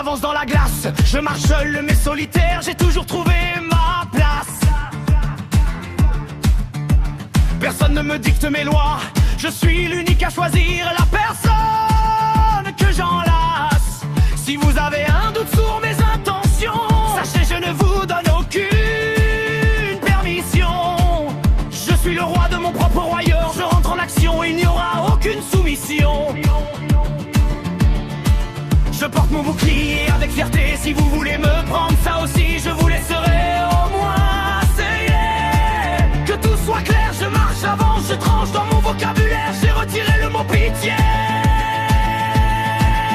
J'avance dans la glace, je marche seul mais solitaire, j'ai toujours trouvé ma place. Personne ne me dicte mes lois, je suis l'unique à choisir la personne que j'enlace. Si vous avez un doute sur mes intentions, sachez je ne vous donne aucune permission. Je suis le roi de mon propre royaume, je rentre en action, il n'y aura aucune soumission. Je porte mon bouclier avec fierté, si vous voulez me prendre ça aussi, je vous laisserai au moins essayer. Que tout soit clair, je marche avant, je tranche dans mon vocabulaire, j'ai retiré le mot pitié.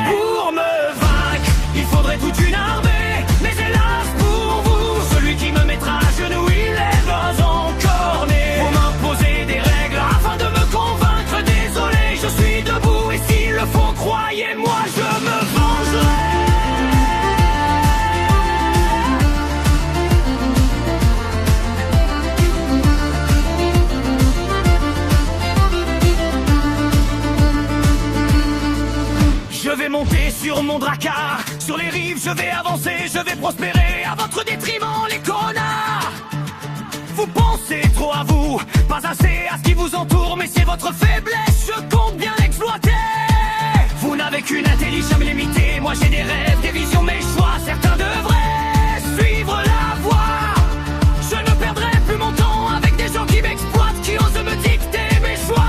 Pour me vaincre, il faudrait toute une armée, mais hélas pour vous, celui qui me mettra à genoux, il est pas encore né. Vous m'imposez des règles afin de me convaincre, désolé, je suis debout et s'il le faut, croyez-moi, je me vengerai. Je vais monter sur mon dracard, sur les rives je vais avancer, je vais prospérer à votre détriment les connards. Vous pensez trop à vous, pas assez à ce qui vous entoure, mais c'est votre faiblesse, je compte bien l'exploiter. Vous n'avez qu'une intelligence limitée, moi j'ai des rêves, des visions, mes choix, certains devraient suivre la voie. Je ne perdrai plus mon temps avec des gens qui m'exploitent, qui osent me dicter mes choix.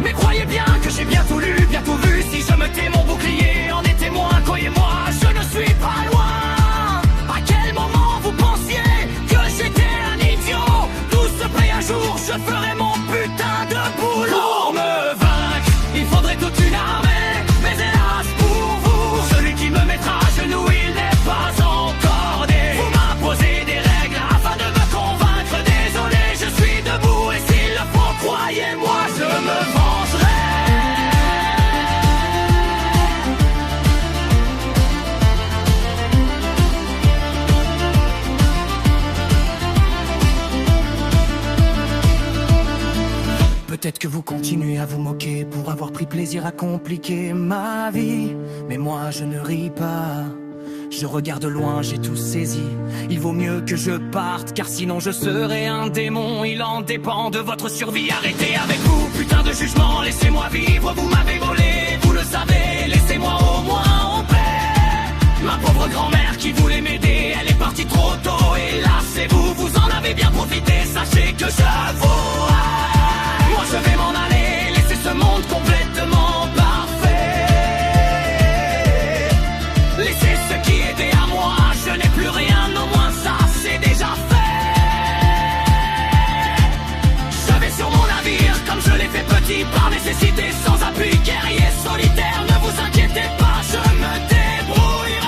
Mais croyez bien que j'ai bien tout lu, bien tout vu, si je me tais mon bouclier en est témoin, croyez-moi, je ne suis pas loin. À quel moment vous pensiez que j'étais un idiot? Tout se paye un jour, je ferai mon putain de boulot. Pour me vaincre, il faudrait toute une armée, mais hélas pour vous, celui qui me mettra à genoux, il n'est pas encore né. Vous m'imposez des règles afin de me convaincre, désolé, je suis debout et s'il le faut, croyez-moi, je me vengerai. Peut-être que vous continuez à vous moquer pour avoir pris plaisir à compliquer ma vie, mais moi je ne ris pas. Je regarde loin, j'ai tout saisi. Il vaut mieux que je parte, car sinon je serai un démon. Il en dépend de votre survie. Arrêtez avec vous, putain de jugement. Laissez-moi vivre, vous m'avez volé, vous le savez. Laissez-moi au moins en paix. Ma pauvre grand-mère qui voulait m'aider, elle est partie trop tôt. Hélas, et vous, vous en avez bien profité. Sachez que je vous haïs. Moi je vais m'en aller, laisser ce monde complètement parfait. Laissez ce qui était à moi, je n'ai plus rien, au moins ça c'est déjà fait. Je vais sur mon navire comme je l'ai fait petit, par nécessité, sans appui, guerrier solitaire. Ne vous inquiétez pas, je me débrouillerai.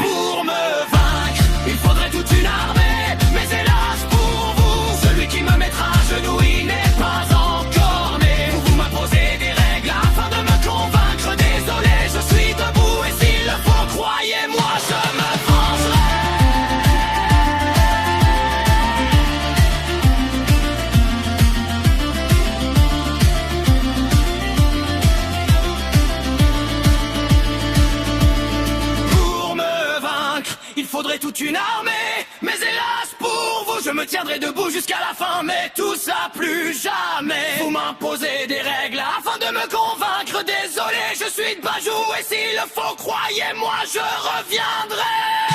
Pour me vaincre, il faudrait toute une armée, mais hélas pour vous, celui qui me mettra à genoux, il n'est pas encore né. Vous m'imposez des règles afin de me convaincre, désolé, je suis debout et s'il le faut, croyez-moi, je me vengerai. Pour me vaincre, il faudrait toute une armée, mais hélas pour vous, je me tiendrai debout jusqu'à la fin, mais tout ça plus jamais. Vous m'imposez des règles afin de me convaincre, désolé, je suis de Bajou et s'il le faut, croyez-moi, je reviendrai.